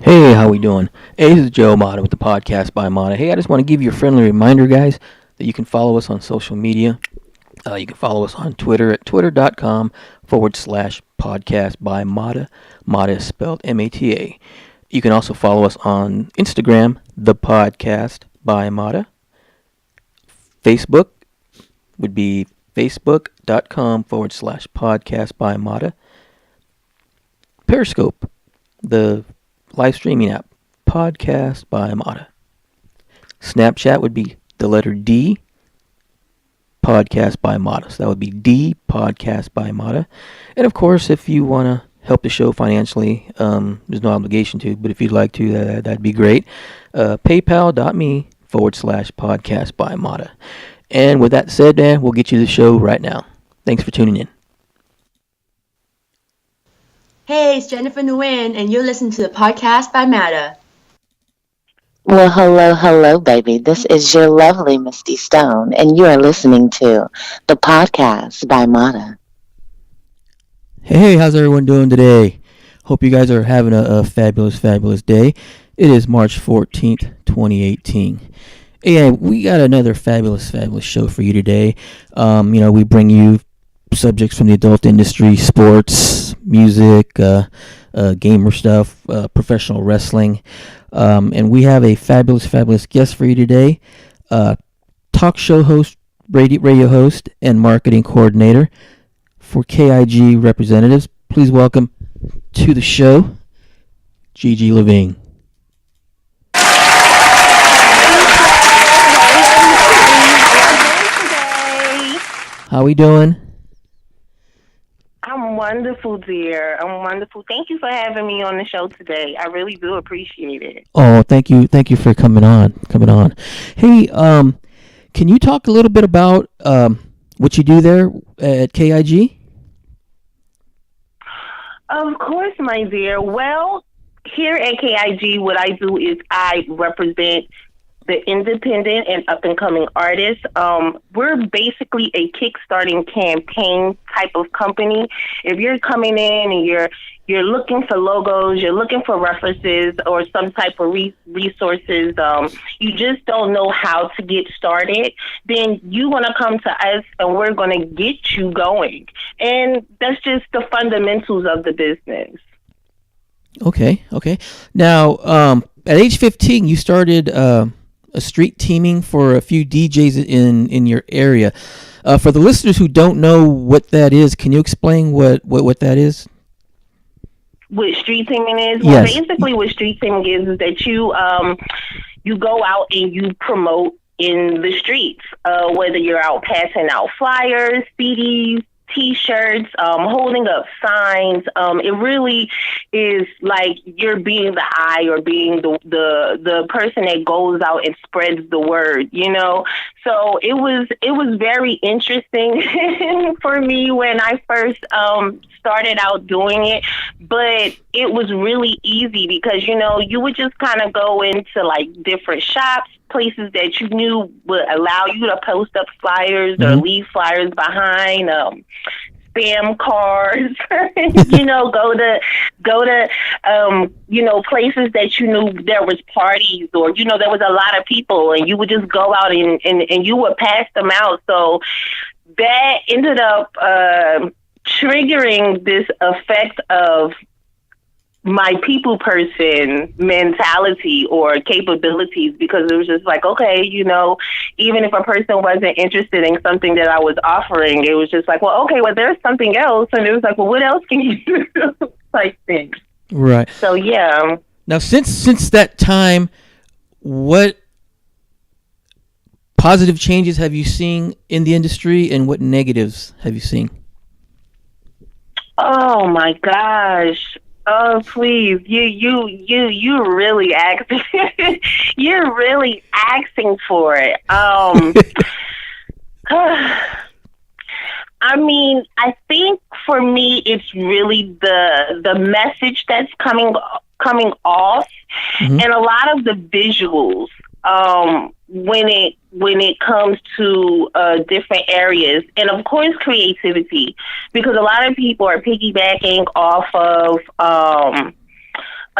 Hey, how we doing? Hey, this is Joe Mata with the podcast by Mata. Hey, I just want to give you a friendly reminder, guys, that you can follow us on social media. You can follow us on Twitter at twitter.com/podcast by Mata. Mata is spelled Mata. You can also follow us on Instagram, the podcast by Mata. Facebook would be facebook.com/podcast by Mata. Periscope, the live streaming app, podcast by Mata. Snapchat would be the letter D, podcast by Mata. So that would be D, podcast by Mata. And of course, if you want to help the show financially, there's no obligation to, but if you'd like to, that'd be great. PayPal.me/podcast by Mata. And with that said, Dan, we'll get you the show right now. Thanks for tuning in. Hey, it's Jennifer Nguyen, and you're listening to the podcast by Mata. Well, hello, baby. This is your lovely Misty Stone, and you are listening to the podcast by Mata. Hey, how's everyone doing today? Hope you guys are having a fabulous day. It is March 14th, 2018. Yeah, we got another fabulous show for you today. We bring you subjects from the adult industry, sports, music, gamer stuff, professional wrestling. And we have a fabulous guest for you today. Talk show host, radio host, and marketing coordinator for KIG Representatives. Please welcome to the show, GiGi Leavine. How we doing? I'm wonderful, dear. I'm wonderful. Thank you for having me on the show today. I really do appreciate it. Oh, thank you for coming on. Hey, can you talk a little bit about what you do there at KIG? Of course, my dear. Well, here at KIG, what I do is I represent the independent and up-and-coming artists. We're basically a kickstarting campaign type of company. If you're coming in and you're looking for logos, you're looking for references or some type of resources, you just don't know how to get started, then you want to come to us and we're going to get you going. And that's just the fundamentals of the business. Okay. Now, at age 15, you started a street teaming for a few DJs in your area. For the listeners who don't know what that is, can you explain what that is? What street teaming is? Yes. Well, basically what street teaming is that you go out and you promote in the streets, whether you're out passing out flyers, CDs, T-shirts, holding up signs. It really is like you're being the eye or being the person that goes out and spreads the word, So it was very interesting for me when I first started out doing it, but it was really easy because, you would just kind of go into like different shops, places that you knew would allow you to post up flyers or leave flyers behind, spam cards, go to places that you knew there was parties or, there was a lot of people and you would just go out and you would pass them out. So that ended up triggering this effect of my people person mentality or capabilities, because it was just like, okay, even if a person wasn't interested in something that I was offering, it was just like, well, okay, well, there's something else. And it was like, well, what else can you do? Like things. Right. So, yeah. Now, since that time, what positive changes have you seen in the industry and what negatives have you seen? Oh, my gosh. Oh, please. You really asking. You're really asking for it. I mean, I think for me, it's really the message that's coming off, and a lot of the visuals. When it comes to different areas, and of course creativity, because a lot of people are piggybacking off of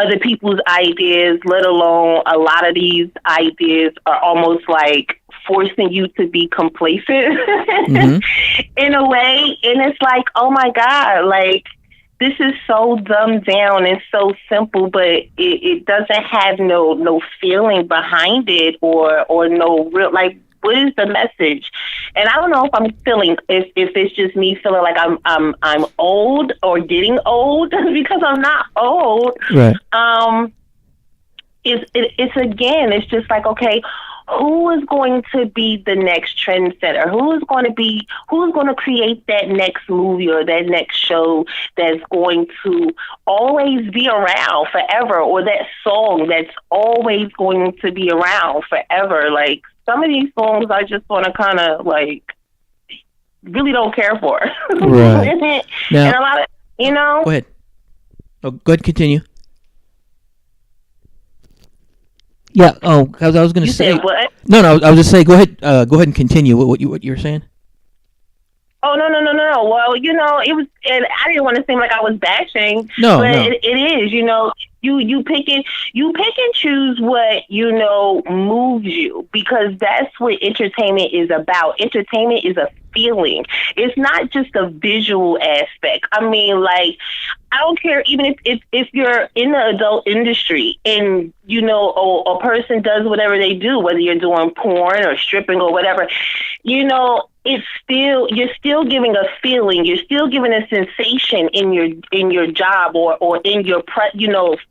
other people's ideas, let alone a lot of these ideas are almost like forcing you to be complacent in a way. And it's like, oh my God, like, this is so dumbed down and so simple, but it doesn't have no feeling behind it or no real, like, what is the message? And I don't know if I'm feeling, if it's just me feeling like I'm old or getting old because I'm not old. Right. It's again, it's just like, okay, who is going to be the next trendsetter? Who's going to create that next movie or that next show that's going to always be around forever, or that song that's always going to be around forever? Like, some of these songs I just want to kind of like really don't care for. Right. Now, and a lot of, go ahead. Oh, go ahead, continue. Yeah. Oh, because I was going to say. What? No. I was just saying. Go ahead. Go ahead and continue. What you were saying. Oh, no. Well, it was, and I didn't want to seem like I was bashing. No. It is. You pick and choose what moves you, because that's what entertainment is about. Entertainment is a feeling. It's not just a visual aspect. I mean, like, I don't care even if you're in the adult industry and a person does whatever they do, whether you're doing porn or stripping or whatever, it's still, you're still giving a feeling, you're still giving a sensation in your job or in your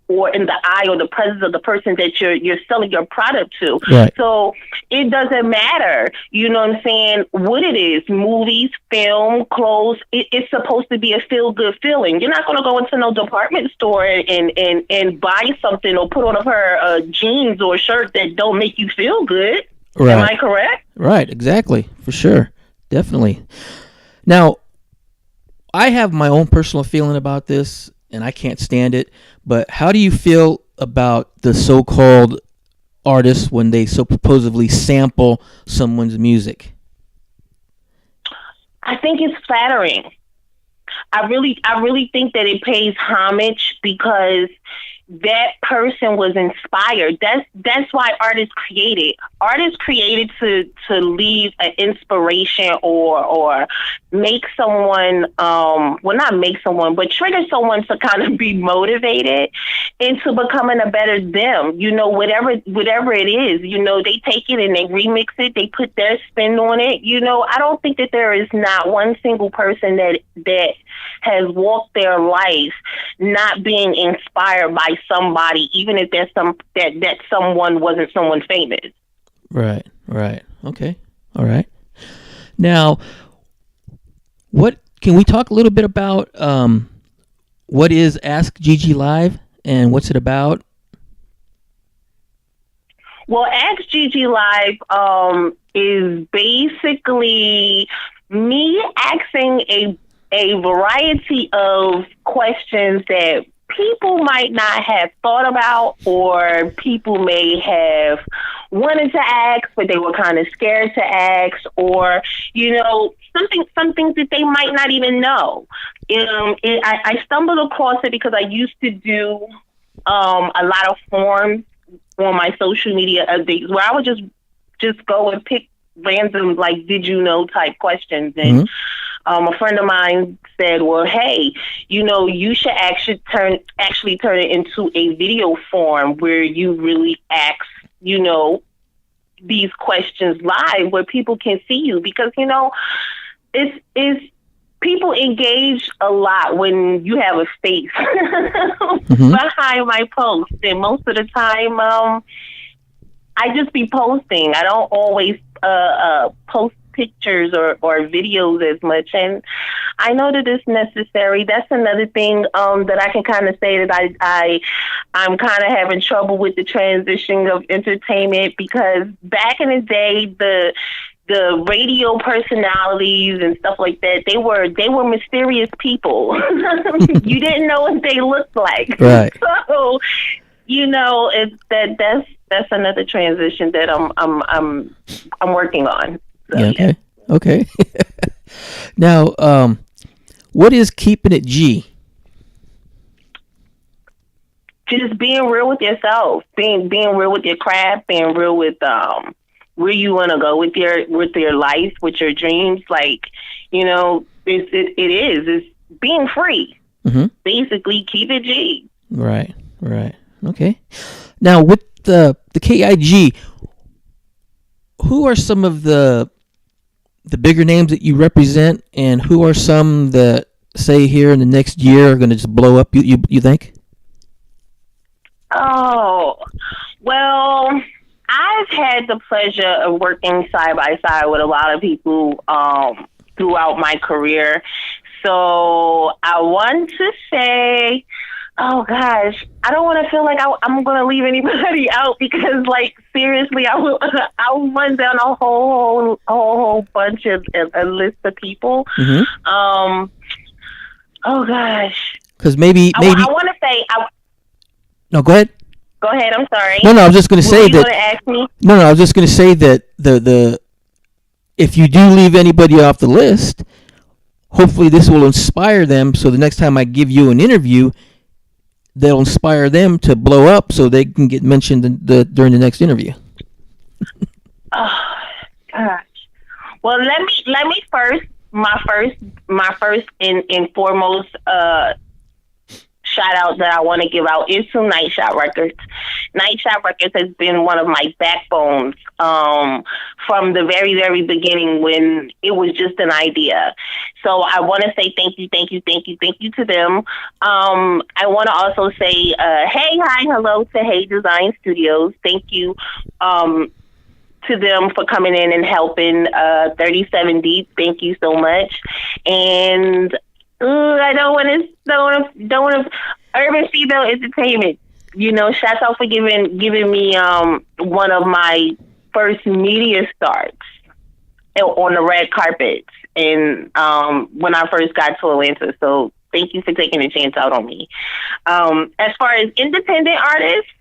or in the eye or the presence of the person that you're selling your product to. Right. So it doesn't matter, what I'm saying, what it is, movies, film, clothes, it's supposed to be a feel good feeling. You're not going to go into no department store and buy something or put on a pair of jeans or a shirt that don't make you feel good. Right. Am I correct? Right, exactly, for sure, definitely. Now, I have my own personal feeling about this, and I can't stand it, but how do you feel about the so-called artists when they supposedly sample someone's music? I think it's flattering. I really think that it pays homage because that person was inspired. That's why artists created. Artists created to leave an inspiration or make someone, not make someone, but trigger someone to kind of be motivated into becoming a better them. Whatever it is, they take it and they remix it. They put their spin on it. I don't think that there is not one single person that has walked their life not being inspired by somebody, even if there's that someone wasn't someone famous. Right. Okay. All right. Now, what can we talk a little bit about? What is Ask GiGi Live and what's it about? Well, Ask GiGi Live is basically me asking a variety of questions that people might not have thought about, or people may have wanted to ask, but they were kind of scared to ask, or, some things that they might not even know. I stumbled across it because I used to do a lot of forums on my social media updates where I would just go and pick random, like, did you know type questions. And a friend of mine said, well, hey, you should actually turn it into a video form where you really ask, these questions live where people can see you, because, it's people engage a lot when you have a face behind my post. And most of the time, I just be posting. I don't always post pictures or videos as much, and I know that it's necessary. That's another thing that I can kind of say that I'm kind of having trouble with the transition of entertainment, because back in the day, the radio personalities and stuff like that, they were mysterious people. You didn't know what they looked like. Right. So, that's another transition that I'm working on. So, yeah, okay. Now, what is Keeping It G? just being real with yourself, being real with your craft, being real with where you want to go with your life, with your dreams. Like, you know, it's being free. Mm-hmm. Basically, keep it G. Right. Okay. Now with the KIG, who are some of the bigger names that you represent, and who are some that, say, here in the next year are going to just blow up? You think? Oh, well, I've had the pleasure of working side by side with a lot of people throughout my career. So I want to say, oh gosh, I don't want to feel like I'm going to leave anybody out, because, like, seriously, I will run down a whole bunch of a list of people. Mm-hmm. Oh gosh, because maybe I want to say. No, go ahead. Go ahead. I'm sorry. No, I was just going to say that. You want to ask me? No, I was just going to say that the if you do leave anybody off the list, hopefully this will inspire them. So the next time I give you an interview, they'll inspire them to blow up, so they can get mentioned during the next interview. Oh gosh. Well, let me first. My first and foremost shout out that I want to give out is to Night Shot Records. Night Shot Records has been one of my backbones from the very, very beginning, when it was just an idea. So I want to say thank you to them. I want to also say hey, hi, hello to Hey Design Studios. Thank you to them for coming in and helping 37 Deep. Thank you so much. And I don't want to Urban Female Entertainment. You know, shout out for giving me one of my first media starts on the red carpets, and when I first got to Atlanta. So thank you for taking a chance out on me. As far as independent artists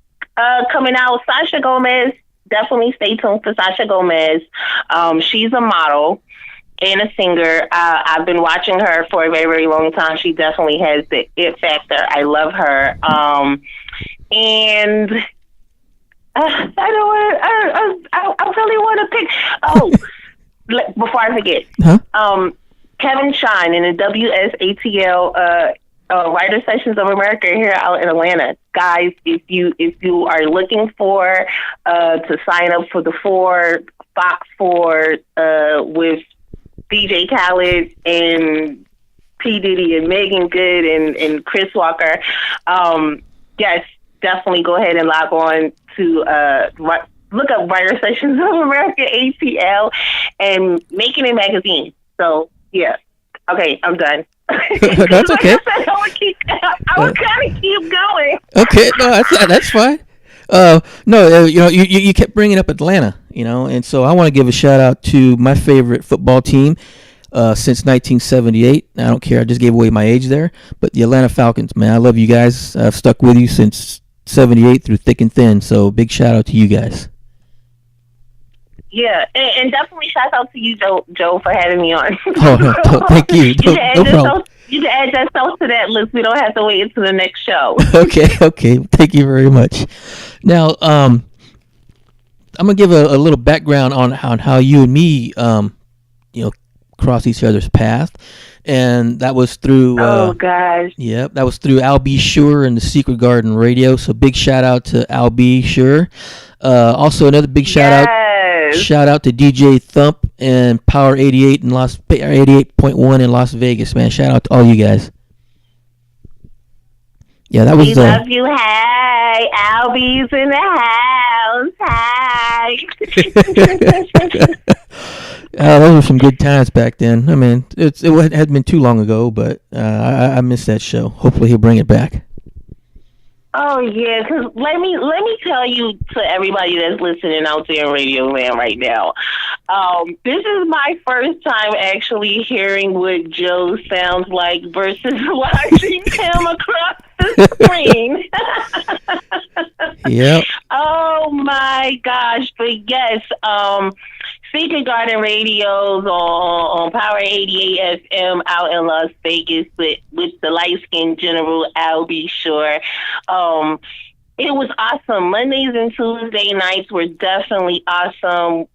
coming out, Sasha Gomez. Definitely stay tuned for Sasha Gomez. She's a model and a singer. I've been watching her for a very, very long time. She definitely has the it factor. I love her. And I don't want. I really want to pick. Oh, before I forget, Kevin Shine in the WSATL Writer Sessions of America here out in Atlanta. Guys, if you are looking for to sign up for the Fox 4 with DJ Khaled and P. Diddy and Megan Good and Chris Walker, yes, definitely go ahead and log on to look up Writer Sessions of America, ATL, and Making It Magazine. So, yeah. Okay, I'm done. That's okay. I would kind of keep going. Okay, no, that's fine. You kept bringing up Atlanta, and so I want to give a shout out to my favorite football team since 1978. I don't care. I just gave away my age there, but the Atlanta Falcons, man, I love you guys. I've stuck with you since 78 through thick and thin. So big shout out to you guys. Yeah, and definitely shout out to you, Joe, for having me on. Oh, no, thank you. No problem. You can add yourself to that list. We don't have to wait until the next show. Okay. Thank you very much. Now, I'm gonna give a little background on how you and me, cross each other's path, and that was through. Oh gosh. Yep, that was through Al B. Sure and the Secret Garden Radio. So big shout out to Al B. Sure. Also another big shout out. Shout out to DJ Thump and Power 88 in 88.1 in Las Vegas, man. Shout out to all you guys. Yeah, that was. We love you. Hey, Albie's in the house. Hi. Those were some good times back then. I mean, it hadn't been too long ago, but I missed that show. Hopefully, he'll bring it back. Oh yeah, because let me tell you, to everybody that's listening out there in Radio Land right now, this is my first time actually hearing what Joe sounds like versus watching him across the screen. Yep. Oh my gosh! But yes, Secret Garden Radios on Power 88 FM out in Las Vegas with the light skinned General Albie Shore. It was awesome. Mondays and Tuesday nights were definitely awesome.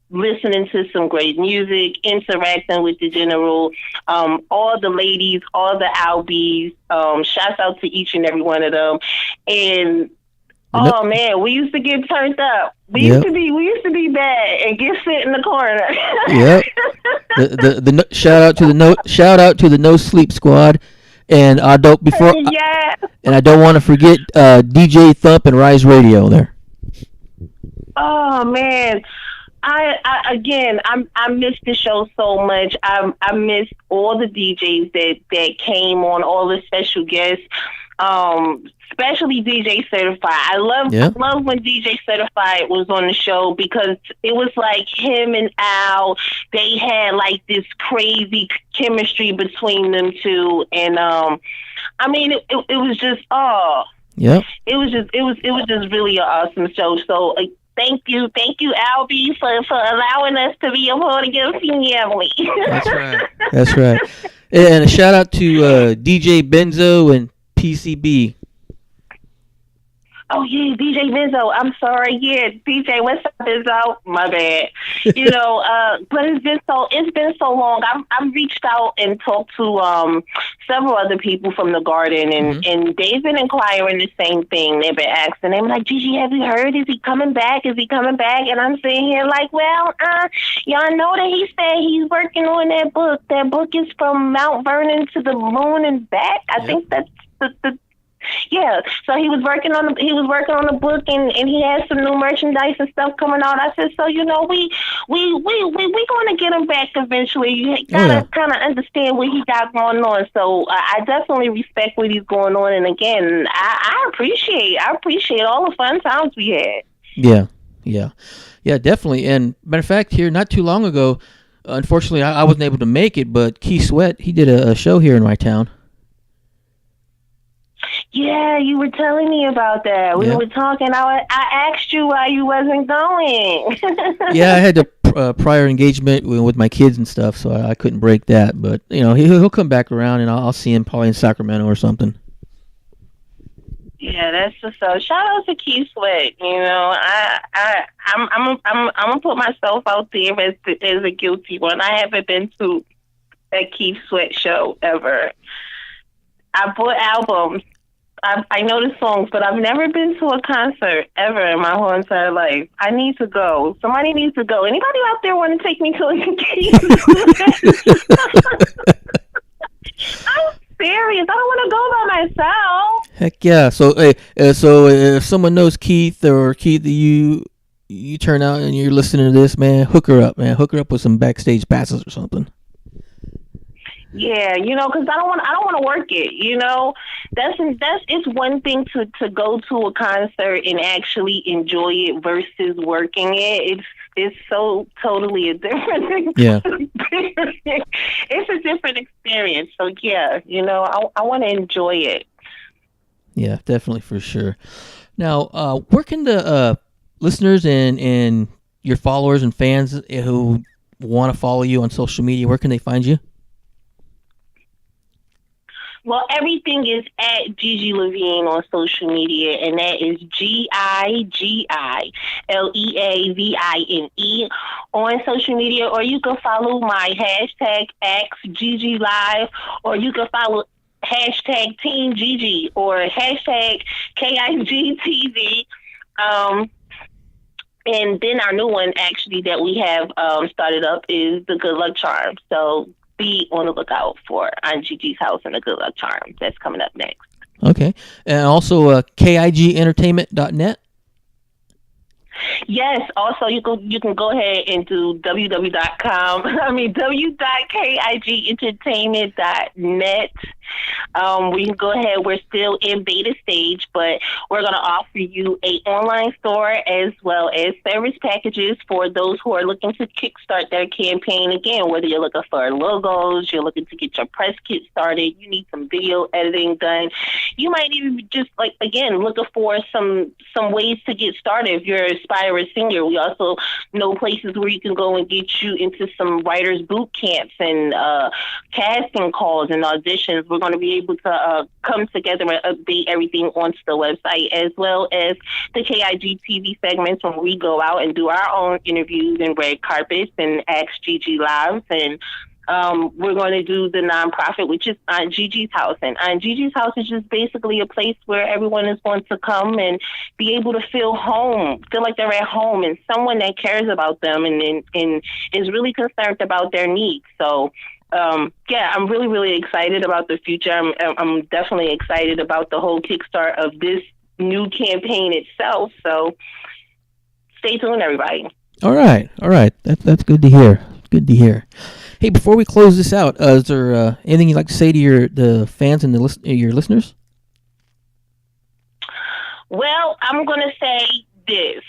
Listening to some great music, interacting with the General, all the ladies, all the Albies. Shouts out to each and every one of them. And oh man, we used to get turned up. We used to be bad and get sit in the corner. Yep. The shout out to the No Sleep Squad, and I don't and I don't want to forget DJ Thump and Rise Radio there. Oh man. I missed the show so much. I missed all the DJs that came on, all the special guests, especially DJ Certified. I love when DJ Certified was on the show because it was like him and Al. They had like this crazy chemistry between them two, and I mean it was just it was just really an awesome show. So. Thank you, Albie, for allowing us to be a part of your family. That's right. And a shout out to DJ Benzo and PCB. Oh yeah, DJ Benzo. I'm sorry. Yeah, DJ. What's up, Benzo? My bad. But it's been so long. I've reached out and talked to several other people from the Garden, and they've been inquiring the same thing. They've been asking. They're like, Gigi, have you heard? Is he coming back? Is he coming back? And I'm sitting here like, well, y'all know that he said he's working on that book. That book is From Mount Vernon to the Moon and Back. I think that's the yeah, so he was working on the book, and he has some new merchandise and stuff coming out. I said, so we gonna get him back eventually. You kind of understand what he got going on. So I definitely respect what he's going on, and again, I appreciate all the fun times we had. Yeah, definitely. And matter of fact, here not too long ago, unfortunately, I wasn't able to make it, but Keith Sweat, he did a show here in my town. Yeah, you were telling me about that. We were talking. I asked you why you wasn't going. Yeah, I had a prior engagement with my kids and stuff, so I couldn't break that. But he'll come back around, and I'll see him probably in Sacramento or something. Yeah, that's just so. Shout out to Keith Sweat. I'm gonna put myself out there as a guilty one. I haven't been to a Keith Sweat show ever. I bought albums. I know the songs, but I've never been to a concert ever in my whole entire life. I need to go. Somebody needs to go. Anybody out there want to take me to a Keith? I'm serious. I don't want to go by myself. Heck yeah. So if someone knows Keith, or Keith, you turn out and you're listening to this, man, hook her up, man. Hook her up with some backstage passes or something. Yeah, because I don't want to work it. It's one thing to go to a concert and actually enjoy it versus working it. It's so totally a different experience. It's a different experience. So yeah, I want to enjoy it. Yeah, definitely, for sure. Now, where can the listeners and your followers and fans who want to follow you on social media, where can they find you? Well, everything is at GiGi Leavine on social media, and that is GiGi Leavine on social media. Or you can follow my hashtag #GiGiLive, or you can follow hashtag Team Gigi or hashtag KIGTV. And then our new one, actually, that we have started up is the Good Luck Charm. So be on the lookout for on Gigi's House and the Good Luck Charm. That's coming up next. Okay. And also KIGentertainment.net. Yes. Also, you can go ahead and do w.kigentertainment.net. We can go ahead. We're still in beta stage, but we're going to offer you an online store as well as service packages for those who are looking to kickstart their campaign. Again, whether you're looking for logos, you're looking to get your press kit started, you need some video editing done. You might even just looking for some ways to get started if you're aspiring hire a singer. We also know places where you can go and get you into some writers boot camps and casting calls and auditions. We're going to be able to come together and update everything onto the website, as well as the KIG TV segments when we go out and do our own interviews and red carpets and Ask GiGi Lives. And we're going to do the nonprofit, which is Aunt Gigi's House. And Aunt Gigi's House is just basically a place where everyone is going to come and be able to feel like they're at home, and someone that cares about them and is really concerned about their needs. So, yeah, I'm really, really excited about the future. I'm definitely excited about the whole kickstart of this new campaign itself. So stay tuned, everybody. All right. That's good to hear. Good to hear. Hey, before we close this out, is there anything you'd like to say to the fans and your listeners? Well, I'm going to say this.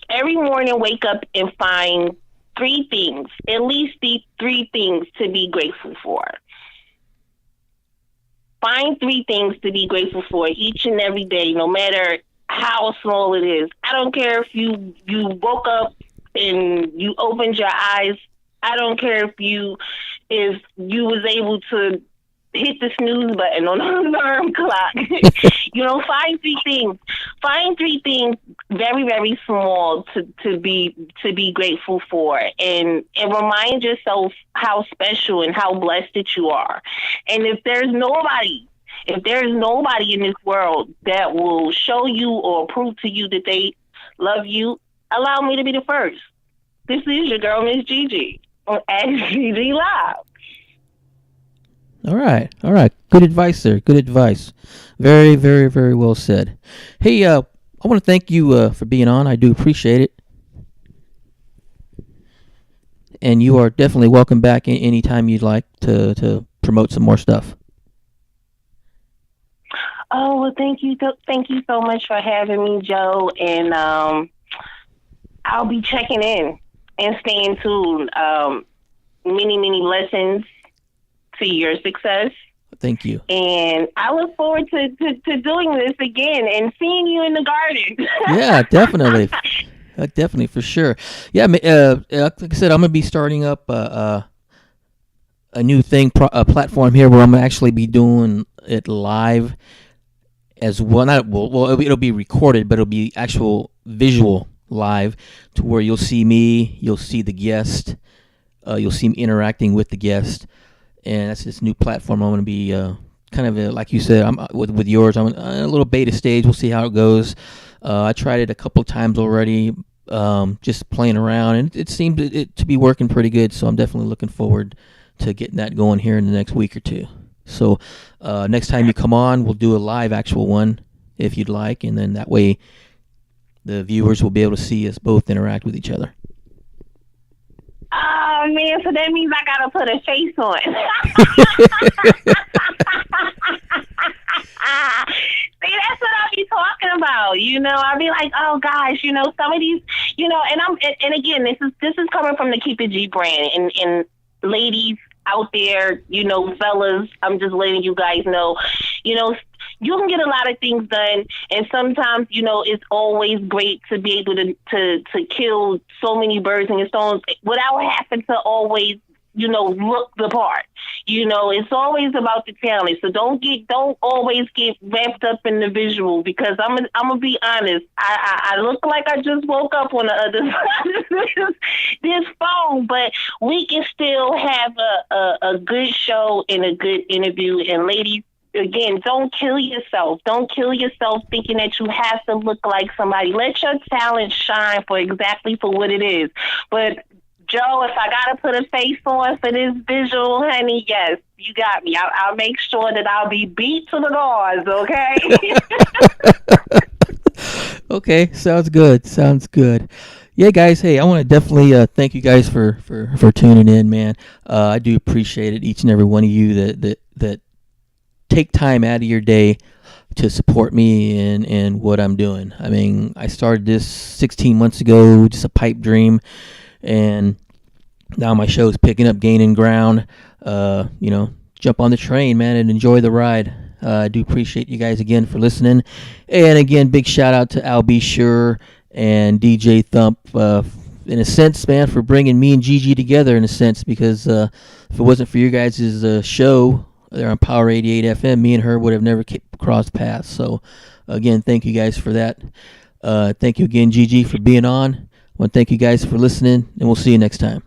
Every morning, wake up and find three things, at least the three things to be grateful for. Find three things to be grateful for each and every day, no matter how small it is. I don't care if you woke up and you opened your eyes. I don't care if you was able to hit the snooze button on the alarm clock. Find three things. Find three things very, very small to be grateful for, and remind yourself how special and how blessed that you are. And if there's nobody in this world that will show you or prove to you that they love you, allow me to be the first. This is your girl, Miss Gigi, on Ask GiGi Live. All right. Good advice there. Good advice. Very, very, very well said. Hey, I want to thank you for being on. I do appreciate it. And you are definitely welcome back anytime you'd like to promote some more stuff. Oh, well, thank you so much for having me, Joe. And I'll be checking in and staying tuned. Many, many blessings to your success. Thank you. And I look forward to doing this again and seeing you in the garden. Yeah, definitely. Definitely, for sure. Yeah, like I said, I'm going to be starting up a new thing, a platform here where I'm going to actually be doing it live as well. It'll be recorded, but it'll be actual visual live, to where you'll see me, you'll see the guest, you'll see me interacting with the guest. And that's this new platform. I'm going to be kind of like you said, I'm with yours. I'm in a little beta stage. We'll see how it goes. I tried it a couple of times already, just playing around, and it seemed to be working pretty good. So I'm definitely looking forward to getting that going here in the next week or two. So next time you come on, we'll do a live actual one if you'd like, and then that way the viewers will be able to see us both interact with each other. Oh, man, so that means I got to put a face on. See, that's what I'll be talking about. I'll be like, oh, gosh, some of these, and again, this is coming from the Keep It G brand. And ladies out there, fellas, I'm just letting you guys know, you can get a lot of things done, and sometimes, it's always great to be able to kill so many birds and stones without having to always, look the part. It's always about the talent. So don't always get wrapped up in the visual, because I'm gonna be honest. I look like I just woke up on the other side of this phone, but we can still have a good show and a good interview. And ladies, again, don't kill yourself. Don't kill yourself thinking that you have to look like somebody. Let your talent shine for what it is. But Joe, if I gotta put a face on for this visual, honey, yes, you got me. I'll make sure that I'll be beat to the doors, okay? Okay, sounds good. Yeah, guys, hey, I want to definitely thank you guys for tuning in, man. I do appreciate it, each and every one of you that take time out of your day to support me and what I'm doing. I mean, I started this 16 months ago, just a pipe dream, and now my show's picking up, gaining ground. Jump on the train, man, and enjoy the ride. I do appreciate you guys again for listening. And again, big shout out to Al B. Sure and DJ Thump, in a sense, man, for bringing me and GiGi together in a sense, because if it wasn't for you guys' show there on Power 88 FM, me and her would have never crossed paths. So, again, thank you guys for that. Thank you again, GiGi, for being on. I want to thank you guys for listening, and we'll see you next time.